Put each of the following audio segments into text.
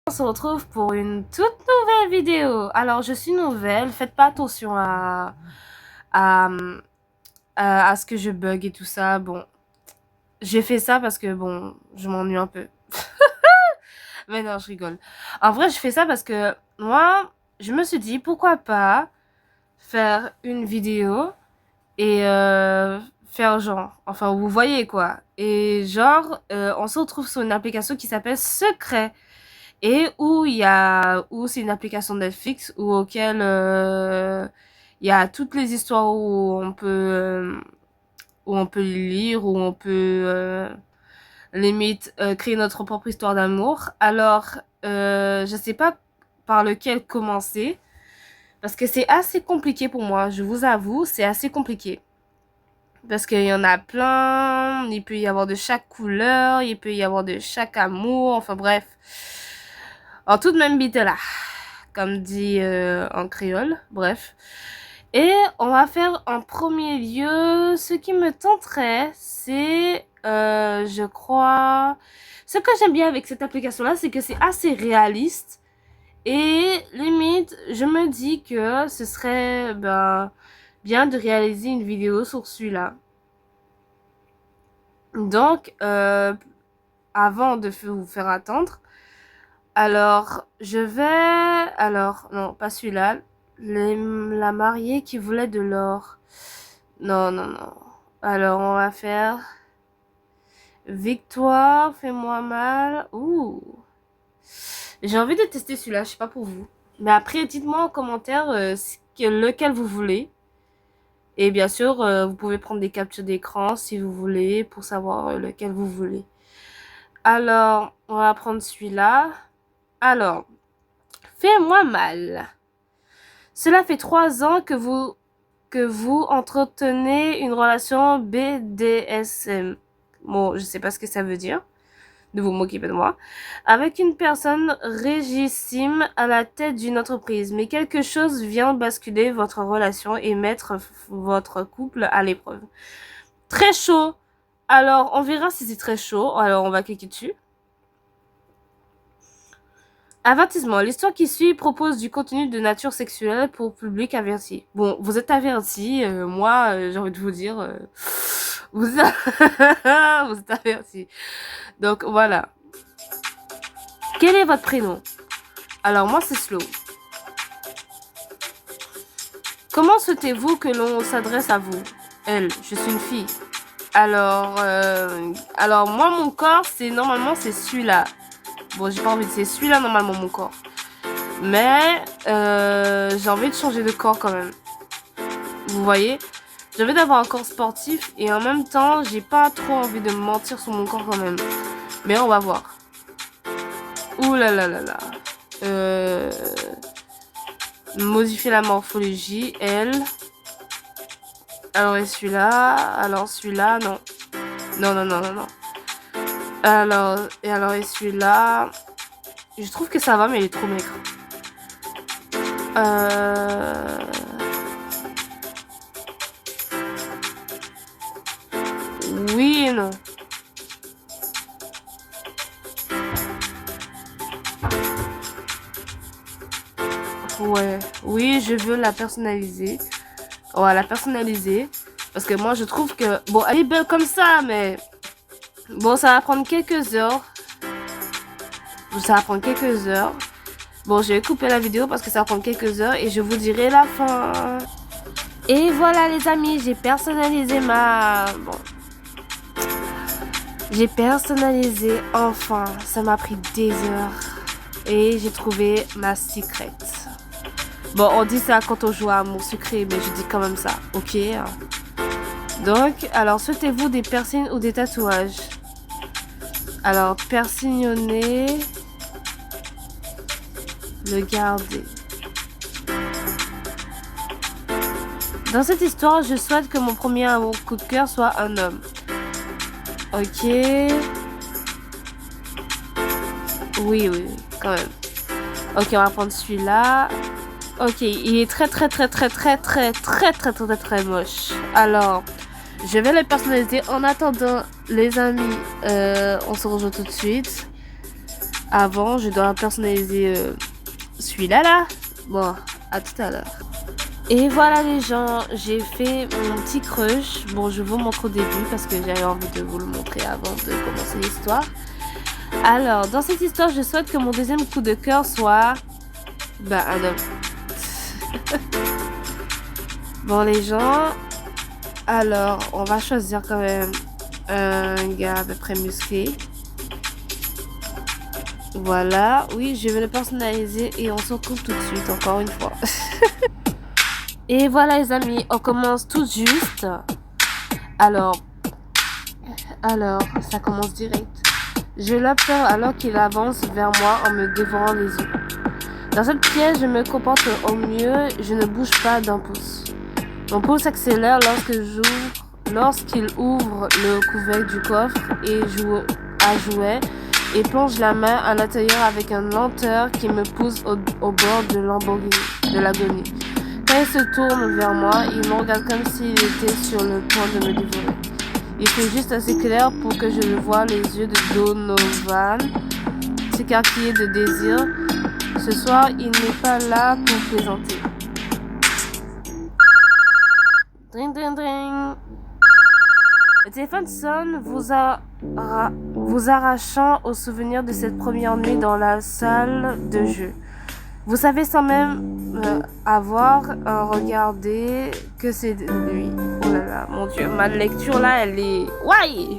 On se retrouve pour une toute nouvelle vidéo. Alors, je suis nouvelle, faites pas attention à, à ce que je bug et tout ça. Bon, j'ai fait ça parce que, bon, je m'ennuie un peu. Mais non, je rigole. En vrai, je fais ça parce que moi, je me suis dit, pourquoi pas faire une vidéo et faire genre, enfin, vous voyez quoi. Et genre, on se retrouve sur une application qui s'appelle Secret. Et où c'est une application Netflix auquel il y a toutes les histoires où on peut lire, où on peut limite créer notre propre histoire d'amour. Alors, je sais pas par lequel commencer parce que c'est assez compliqué pour moi. Je vous avoue, c'est assez compliqué. Parce qu'il y en a plein, il peut y avoir de chaque couleur, il peut y avoir de chaque amour, enfin bref. En toute même bite là, comme dit en créole, bref. Et on va faire en premier lieu, ce qui me tenterait, c'est, je crois, ce que j'aime bien avec cette application-là, c'est que c'est assez réaliste. Et limite, je me dis que ce serait bien de réaliser une vidéo sur celui-là. Donc, avant de vous faire attendre, alors, je vais... Alors, non, pas celui-là. La mariée qui voulait de l'or. Non, non, non. Alors, on va faire... Victoire, fais-moi mal. Ouh. J'ai envie de tester celui-là, je sais pas pour vous. Mais après, dites-moi en commentaire lequel vous voulez. Et bien sûr, vous pouvez prendre des captures d'écran si vous voulez pour savoir lequel vous voulez. Alors, on va prendre celui-là. Alors, fais-moi mal. Cela fait 3 ans que vous entretenez une relation BDSM. Bon, je sais pas ce que ça veut dire. Ne vous moquez pas de moi. Avec une personne régissime à la tête d'une entreprise. Mais quelque chose vient basculer votre relation et mettre votre couple à l'épreuve. Très chaud. Alors, on verra si c'est très chaud. Alors, on va cliquer dessus. Avertissement. L'histoire qui suit propose du contenu de nature sexuelle pour public averti. Bon, vous êtes avertis. Moi, j'ai envie de vous dire... vous êtes avertis. Donc, voilà. Quel est votre prénom? Alors, moi, c'est Slow. Comment souhaitez-vous que l'on s'adresse à vous? Elle, je suis une fille. Alors, moi, mon corps, normalement, c'est celui-là. Bon, j'ai pas envie de... C'est celui-là, normalement, mon corps. Mais, j'ai envie de changer de corps quand même. Vous voyez? J'ai envie d'avoir un corps sportif et en même temps, j'ai pas trop envie de mentir sur mon corps quand même. Mais on va voir. Ouh là là là là. Modifier la morphologie, elle. Alors, et celui-là. Alors, celui-là, non. Non, non, non, non, non. Alors, et celui-là. Je trouve que ça va, mais il est trop maigre. Oui et non. Ouais. Oui, je veux la personnaliser. On va la personnaliser. Parce que moi, je trouve que... Bon, elle est belle comme ça, mais... Bon, ça va prendre quelques heures. Ça va prendre quelques heures. Bon, je vais couper la vidéo parce que ça va prendre quelques heures. Et je vous dirai la fin. Et voilà, les amis. J'ai personnalisé ma... Bon. J'ai personnalisé, enfin. Ça m'a pris des heures. Et j'ai trouvé ma secret. Bon, on dit ça quand on joue à Amour Sucré, mais je dis quand même ça, ok? Donc, alors, souhaitez-vous des piercings ou des tatouages? Alors, persillonner, le garder. Dans cette histoire, je souhaite que mon premier amour coup de cœur soit un homme. Ok. Oui, oui, quand même. Ok, on va prendre celui-là. Ok, il est très moche. Alors, je vais le personnaliser. En attendant, les amis, on se rejoint tout de suite. Avant, je dois personnaliser celui-là là. Bon, à tout à l'heure. Et voilà les gens, j'ai fait mon petit crush. Bon, je vous montre au début parce que j'avais envie de vous le montrer avant de commencer l'histoire. Alors, dans cette histoire, je souhaite que mon deuxième coup de cœur soit... un homme. Bon les gens, alors on va choisir quand même un gars à peu près musclé. Voilà, oui, je vais le personnaliser et on se retrouve tout de suite encore une fois. Et voilà les amis, on commence tout juste. Alors, ça commence direct. Je l'observe alors qu'il avance vers moi en me dévorant les yeux. Dans cette pièce, je me comporte au mieux, je ne bouge pas d'un pouce. Mon pouce s'accélère lorsqu'il ouvre le couvercle du coffre et joue à jouet et plonge la main à l'intérieur avec une lenteur qui me pousse au bord de l'agonie. Quand il se tourne vers moi, il me regarde comme s'il était sur le point de me dévorer. Il fait juste assez clair pour que je le voie les yeux de Donovan s'écarquiller de désir. Ce soir, il n'est pas là pour plaisanter. Dring, dring, dring. Le téléphone sonne, vous arrachant au souvenir de cette première nuit dans la salle de jeu. Vous savez sans même avoir regardé que c'est lui. Oh là là, mon Dieu, ma lecture là, elle est... Ouais.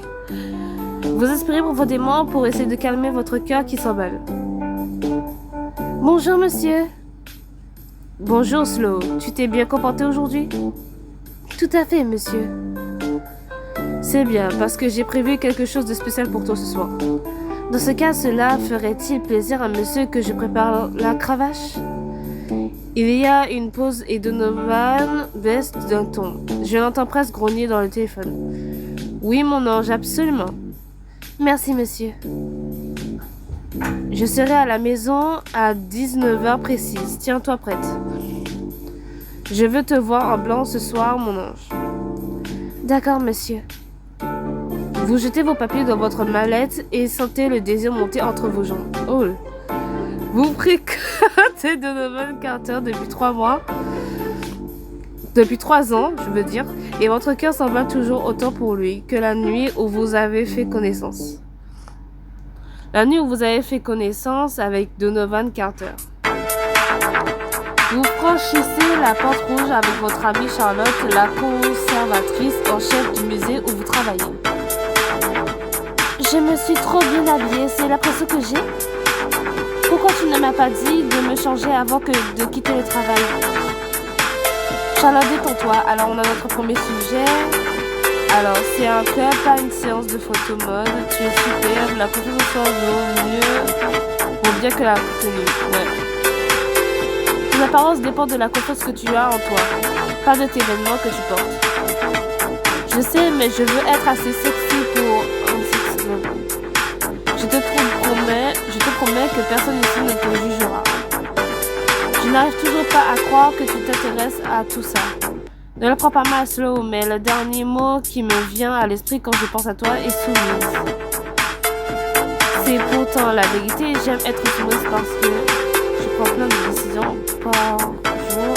Vous espérez profondément pour essayer de calmer votre cœur qui s'emballe. Bonjour monsieur. Bonjour Slow, tu t'es bien comporté aujourd'hui? Tout à fait monsieur. C'est bien, parce que j'ai prévu quelque chose de spécial pour toi ce soir. Dans ce cas, cela ferait-il plaisir à monsieur que je prépare la cravache? Il y a une pause et Donovan baisse d'un ton. Je l'entends presque grogner dans le téléphone. Oui, mon ange, absolument. Merci, monsieur. Je serai à la maison à 19h précise. Tiens-toi prête. Je veux te voir en blanc ce soir, mon ange. D'accord, monsieur. Vous jetez vos papiers dans votre mallette et sentez le désir monter entre vos jambes. Oh. Vous fréquentez Donovan Carter depuis 3 mois. Depuis 3 ans, je veux dire. Et votre cœur s'en bat toujours autant pour lui que la nuit où vous avez fait connaissance. La nuit où vous avez fait connaissance avec Donovan Carter. Vous franchissez la porte rouge avec votre amie Charlotte, la conservatrice en chef du musée où vous travaillez. Je me suis trop bien habillée, c'est l'impression que j'ai. Pourquoi tu ne m'as pas dit de me changer avant de quitter le travail? Charlotte, détends-toi. Alors, on a notre premier sujet. Alors, c'est un club, pas une séance de photo mode. Tu es superbe, la confiance en soi vaut mieux, vaut bien que la tenue. Ouais. Ton apparence dépend de la confiance que tu as en toi, pas de tes vêtements que tu portes. Je sais, mais je veux être assez sexy pour un sex club. Je te promets que personne ici ne te jugera. Je n'arrive toujours pas à croire que tu t'intéresses à tout ça. Ne le prends pas mal Slow, mais le dernier mot qui me vient à l'esprit quand je pense à toi est soumise. C'est pourtant la vérité, j'aime être soumise parce que je prends plein de décisions par jour.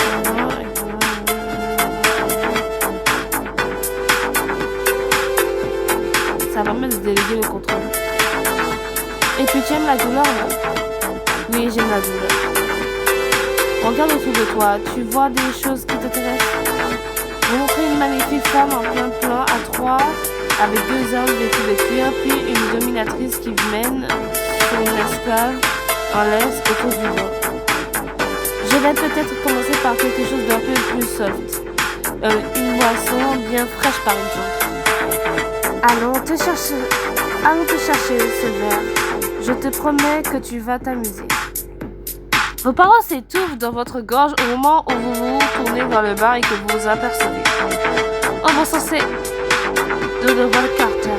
Ça permet de déléguer le contrôle. Et puis tu aimes la douleur, non? Oui, j'aime la douleur. Regarde autour de toi, tu vois des choses qui t'intéressent? Vous montrez une magnifique femme en plein plan à 3 avec 2 hommes vêtus de cuir, puis une dominatrice qui mène son esclave en laisse autour du bras. Je vais peut-être commencer par quelque chose d'un peu plus soft. Une boisson bien fraîche par exemple. Allons te chercher ce verre. Je te promets que tu vas t'amuser. Vos parents s'étouffent dans votre gorge au moment où vous vous tournez vers le bar et que vous vous apercevez. Oh bon sang, c'est Donovan Carter.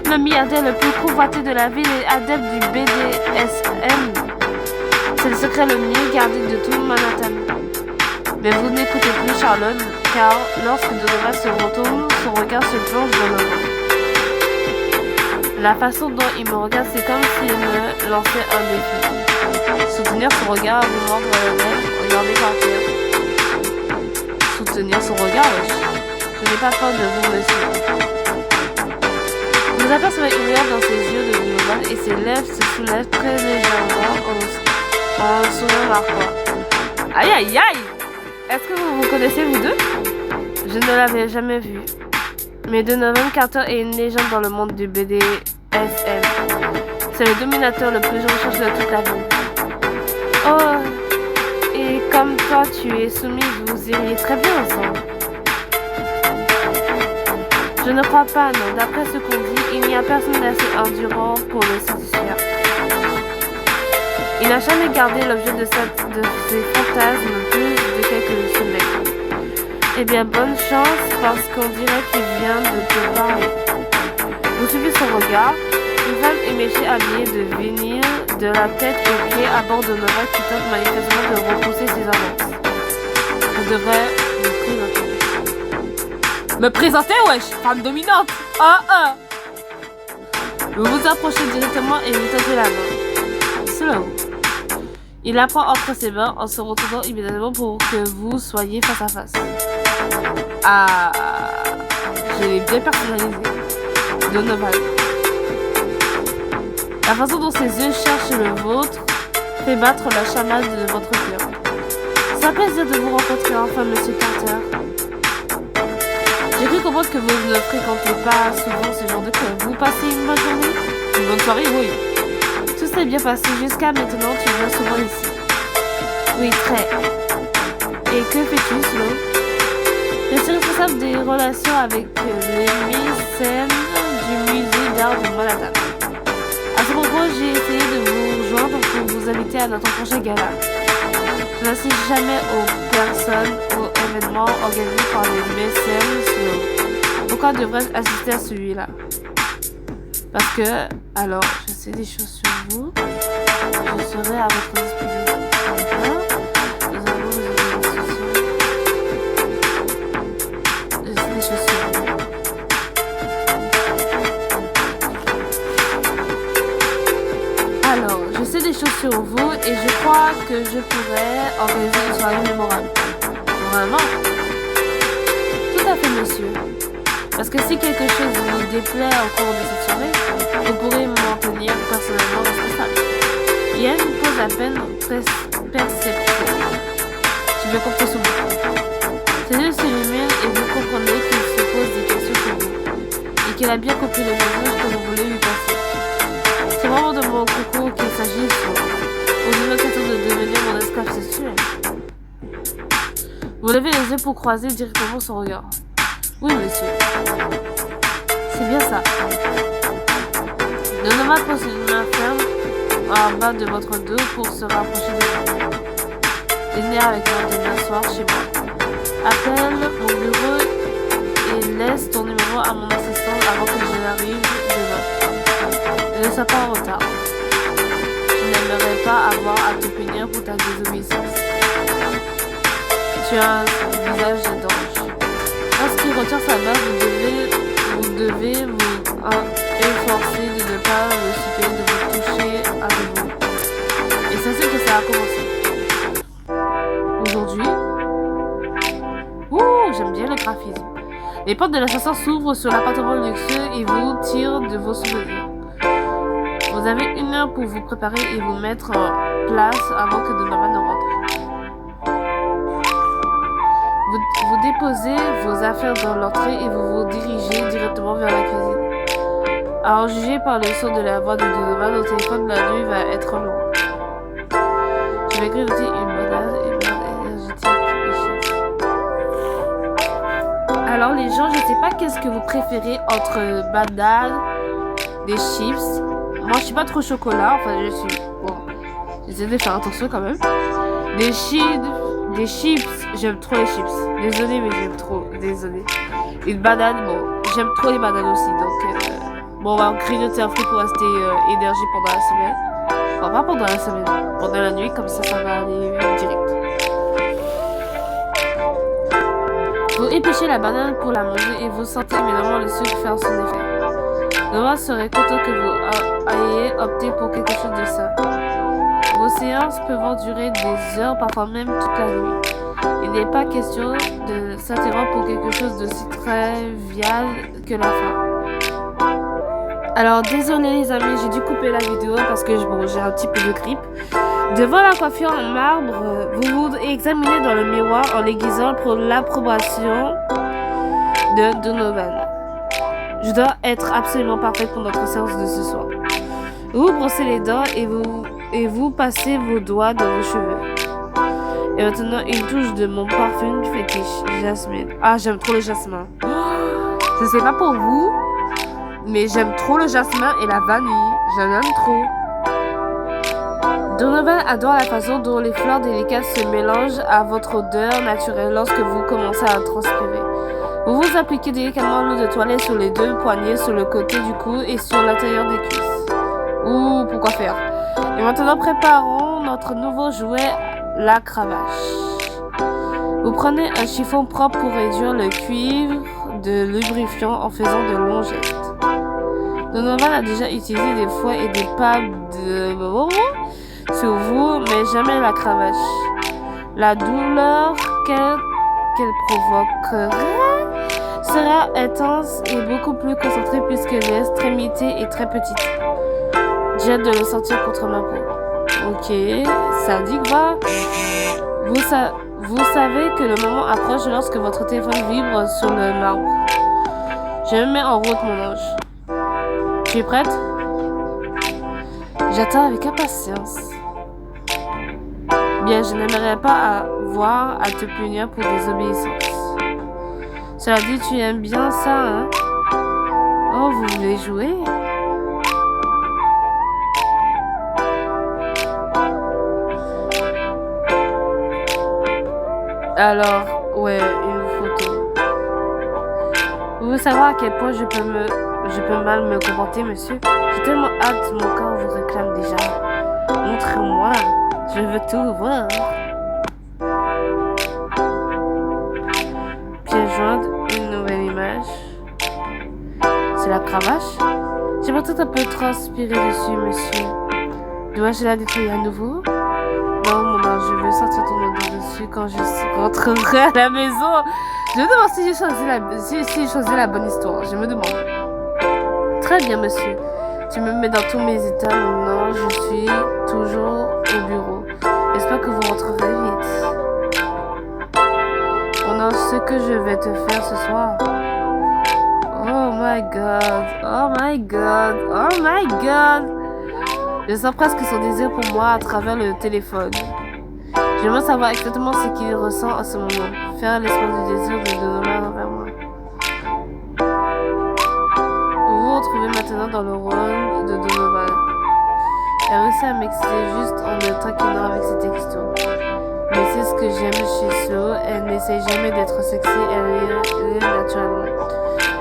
Le milliardaire le plus convoité de la ville et adepte du BDSM. C'est le secret le mieux gardé de tout Manhattan. Mais vous n'écoutez plus Charlotte, car lorsque Donovan se retourne, son regard se plonge dans le vent. La façon dont il me regarde, c'est comme s'il me lançait un défi. Soutenir son regard, vous mordre la lèvre, regarder par terre. Soutenir son regard, wesh. Je n'ai pas peur de vous, monsieur. Vous apercevez une lueur dans ses yeux de Donovan et ses lèvres se soulèvent très légèrement en souriant narquois. Aïe aïe aïe! Est-ce que vous vous connaissez vous deux? Je ne l'avais jamais vu. Mais Donovan Carter est une légende dans le monde du BDSM. C'est le dominateur le plus recherché de toute la ville. Oh, et comme toi tu es soumise, vous iriez très bien ensemble. Je ne crois pas, non. D'après ce qu'on dit, il n'y a personne d'assez endurant pour le satisfaire. Il n'a jamais gardé l'objet de ses fantasmes plus de quelques semaines. Eh bien, bonne chance, parce qu'on dirait qu'il vient de te parler. Vous suivez son regard. Une femme éméchée habillée de vinyle, de la tête aux pieds, à bord de Nova qui tente manifestement de repousser ses avances. Je devrais me présenter. Me présenter, wesh, femme dominante. Vous vous approchez directement et lui tendez la main. Slow. Il la prend entre ses mains en se retournant immédiatement pour que vous soyez face à face. Ah, je l'ai bien personnalisé. Donovan. La façon dont ses yeux cherchent le vôtre fait battre la chamade de votre cœur. C'est un plaisir de vous rencontrer enfin, monsieur Carter. J'ai cru comprendre que vous ne fréquentez pas souvent ce genre de club. Vous passez une bonne journée? Une bonne soirée, oui. Tout s'est bien passé jusqu'à maintenant, tu viens souvent ici. Oui, très. Et que fais-tu, Slow? Je suis responsable des relations avec les mécènes du musée d'art de Manhattan. À ce propos, j'ai essayé de vous rejoindre pour vous inviter à notre prochain gala. Je n'assiste jamais aux personnes ou événements organisés par les mécènes Slow. Pourquoi devrais-je assister à celui-là? Parce que, alors, je sais des choses sur vous. Je serai à votre disposition. Nous allons vous aider dans ce je sais des choses sur vous. Alors, je sais des choses sur vous et je crois que je pourrais organiser une soirée mémorable. Vraiment? Tout à fait, monsieur. Parce que si quelque chose vous déplaît au cours de cette soirée, vous pourrez m'en tenir personnellement responsable. Il y a une pause à peine perceptible. Tu veux compter sur moi. Ses yeux s'illuminent et vous comprenez qu'il se pose des questions sur vous et qu'il a bien compris le message que vous voulez lui passer. C'est vraiment de mon coucou qu'il s'agit ou d'une occasion de devenir mon esclave sexuel. Vous levez les yeux pour croiser directement son regard. Oui, monsieur. C'est bien ça. Donovan pose une main ferme en bas de votre dos pour se rapprocher de vous. Venez avec moi de m'asseoir chez moi. Appelle mon bureau et laisse ton numéro à mon assistant avant que je n'arrive demain. Ne sois pas en retard. Je n'aimerais pas avoir à te punir pour ta désobéissance. Tu as un visage d'ange. Lorsqu'il retire sa main, vous devez vous efforcer de ne pas le supplier de vous toucher à nouveau. Et sachez que ça a commencé. Aujourd'hui, j'aime bien le graphisme. Les portes de l'ascenseur s'ouvrent sur l'appartement luxueux et vous tirent de vos souvenirs. Vous avez 1 heure pour vous préparer et vous mettre en place avant que Donovan ne rentre. Vous déposez vos affaires dans l'entrée et vous vous dirigez directement vers la cuisine. À en juger par le son de la voix de Donovan au téléphone, la nuit va être longue. Je vais grignoter une banane énergétique et chips. Alors les gens, je sais pas qu'est-ce que vous préférez entre banane, des chips. Moi je suis pas trop chocolat, enfin je suis... Bon, j'essaie de faire attention quand même. Des chips, j'aime trop les chips. Désolée, mais j'aime trop. Désolée. Une banane, bon, j'aime trop les bananes aussi. Donc, bon, on va grignoter un fruit pour rester énergie pendant la semaine. Enfin, pas pendant la semaine, pendant la nuit, comme ça va aller direct. Vous épluchez la banane pour la manger et vous sentez évidemment le sucre faire son effet. Donovan serait content que vous ayez opté pour quelque chose de ça. Vos séances peuvent durer des heures, parfois même toute la nuit. Il n'est pas question de s'interrompre pour quelque chose d'aussi trivial que la faim. Alors désolé les amis, j'ai dû couper la vidéo parce que j'ai un petit peu de grippe. Devant la coiffure en marbre, vous vous examinez dans le miroir en aiguisant pour l'approbation de Donovan. Je dois être absolument parfaite pour notre séance de ce soir. Vous brossez les dents et vous passez vos doigts dans vos cheveux. Et maintenant, une touche de mon parfum fétiche, jasmine. Ah, j'aime trop le jasmin. Je sais pas pour vous, mais j'aime trop le jasmin et la vanille. J'en aime trop. Donovan adore la façon dont les fleurs délicates se mélangent à votre odeur naturelle lorsque vous commencez à transpirer. Vous vous appliquez délicatement l'eau de toilette sur les deux poignets, sur le côté du cou et sur l'intérieur des cuisses. Ouh, pourquoi faire? Et maintenant, préparons notre nouveau jouet, la cravache. Vous prenez un chiffon propre pour réduire le cuivre de lubrifiant en faisant de longs gestes. Donovan a déjà utilisé des fouets et des pâtes sur vous, mais jamais la cravache. La douleur qu'elle provoquerait sera intense et beaucoup plus concentrée puisque l'extrémité est très petite. J'ai hâte de le sentir contre ma peau. Ok, ça dit quoi? Vous savez que le moment approche lorsque votre téléphone vibre sur le marbre. Je me mets en route, mon ange. Tu es prête? J'attends avec impatience. Bien, je n'aimerais pas avoir à te punir pour désobéissance. Cela dit, tu aimes bien ça, hein? Oh, vous voulez jouer? Alors, ouais, une photo. Vous voulez savoir à quel point je peux mal me comporter, monsieur? J'ai tellement hâte, mon corps vous réclame déjà. Montre-moi, je veux tout voir. Pièce jointe, une nouvelle image. C'est la cravache? J'ai peut-être un peu transpiré dessus, monsieur. Dois-je la nettoyer à nouveau? Non, mon ange, je veux sortir ton odeur dessus quand je rentrerai à la maison. Je me demande si j'ai choisi la bonne histoire. Je me demande. Très bien, monsieur. Tu me mets dans tous mes états. Maintenant, je suis toujours au bureau. J'espère que vous rentrerez vite. Mon ange, ce que je vais te faire ce soir. Oh my god. Oh my god. Oh my god. Je sens presque son désir pour moi à travers le téléphone. J'aimerais savoir exactement ce qu'il ressent à ce moment. Faire l'espoir du désir de Donovan envers moi. Vous vous retrouvez maintenant dans le rôle de Donovan. Elle réussit à m'exciter juste en me taquinant avec ses textos. Mais c'est ce que j'aime chez Slow. Elle n'essaie jamais d'être sexy, elle est naturellement.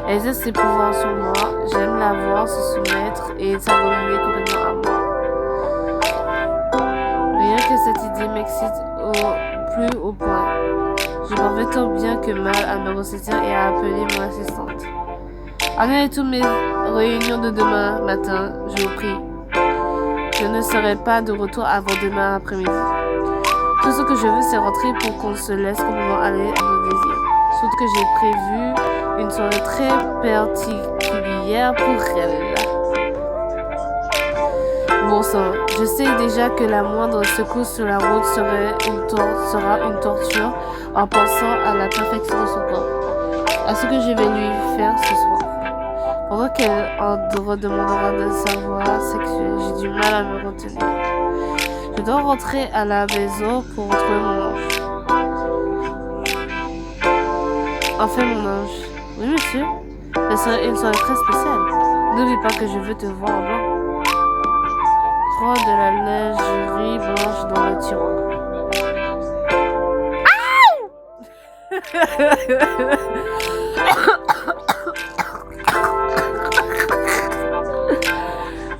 Elle exerce ses pouvoirs sur moi. J'aime la voir se soumettre et s'abandonner complètement à moi. Rien que cette idée m'excite au plus haut point. Je parviens tant bien que mal à me ressaisir et à appeler mon assistante. Annulez toutes mes réunions de demain matin, je vous prie. Je ne serai pas de retour avant demain après-midi. Tout ce que je veux, c'est rentrer pour qu'on se laisse complètement aller à nos désirs. Surtout que j'ai prévu une soirée très particulière pour elle. Bon sang, je sais déjà que la moindre secousse sur la route sera une torture en pensant à la perfection de son corps, à ce que je vais lui faire ce soir. Pendant qu'elle en redemandera de sa voix sexuelle, j'ai du mal à me retenir. Je dois rentrer à la maison pour retrouver mon ange. Enfin, mon ange. Oui, monsieur. Ce serait une soirée très spéciale. N'oublie pas que je veux te voir en blanc. Prends de la lingerie blanche dans le tiroir.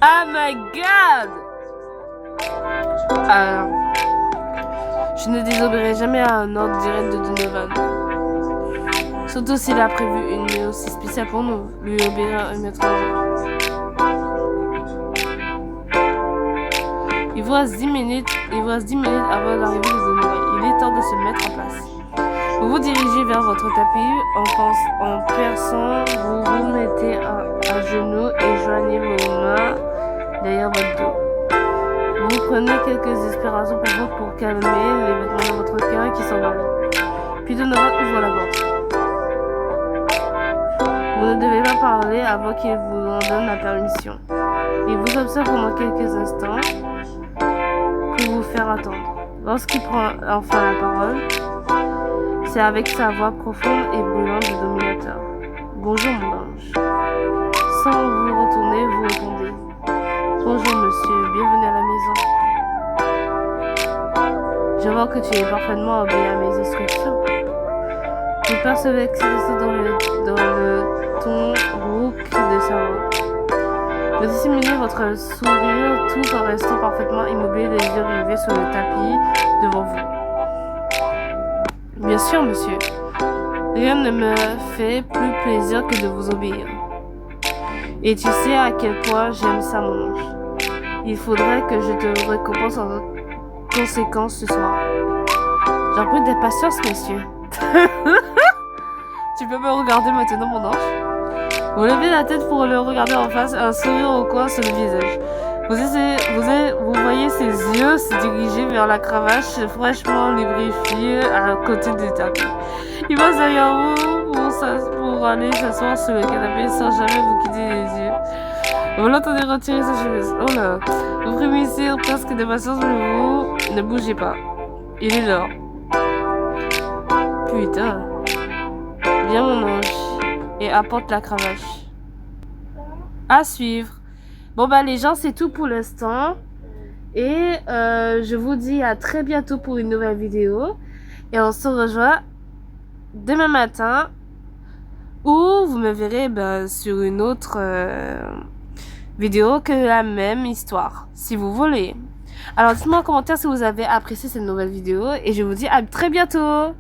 Oh my god! Alors, je ne désobéirai jamais à un ordre direct de Donovan. Surtout s'il a prévu une nuit aussi spéciale pour nous. Lui obéir et mettre en Il vous reste 10 minutes avant l'arrivée des honoraires. Il est temps de se mettre en place. Vous vous dirigez vers votre tapis en perçant, vous vous mettez à genoux et joignez vos mains derrière votre dos. Vous prenez quelques respirations pour calmer les battements de votre cœur qui s'envolent. Puis Donovan ouvre la porte. Vous ne devez pas parler avant qu'il vous en donne la permission. Il vous observe pendant quelques instants pour vous faire attendre. Lorsqu'il prend enfin la parole, c'est avec sa voix profonde et brûlante de dominateur. Bonjour mon ange. Sans vous retourner, vous répondez. Bonjour monsieur, bienvenue à la maison. Je vois que tu es parfaitement obéi à mes instructions. Vous percevez excitation dans le ton rauque de sa voix. Vous dissimulez votre sourire tout en restant parfaitement immobile, les yeux rivés sur le tapis devant vous. Bien sûr, monsieur. Rien ne me fait plus plaisir que de vous obéir. Et tu sais à quel point j'aime ça, mon ange. Il faudrait que je te récompense en conséquence ce soir. J'en prie d'impatience, monsieur. Tu peux me regarder maintenant, mon ange? Vous levez la tête pour le regarder en face, un sourire au coin sur le visage. Vous voyez ses yeux se diriger vers la cravache fraîchement lubrifiée à côté du tapis. Il passe derrière vous pour aller s'asseoir sur le canapé sans jamais vous quitter les yeux. Vous l'entendez retirer sa chemise. Oh là, vous frémissez presque d'impatience, mais vous ne bougez pas. Il est là. Putain. Viens mon ange et apporte la cravache. À suivre. Bon bah les gens, c'est tout pour l'instant. Et je vous dis à très bientôt pour une nouvelle vidéo. Et on se rejoint demain matin. Ou vous me verrez sur une autre vidéo que la même histoire. Si vous voulez. Alors dites-moi en commentaire si vous avez apprécié cette nouvelle vidéo. Et je vous dis à très bientôt.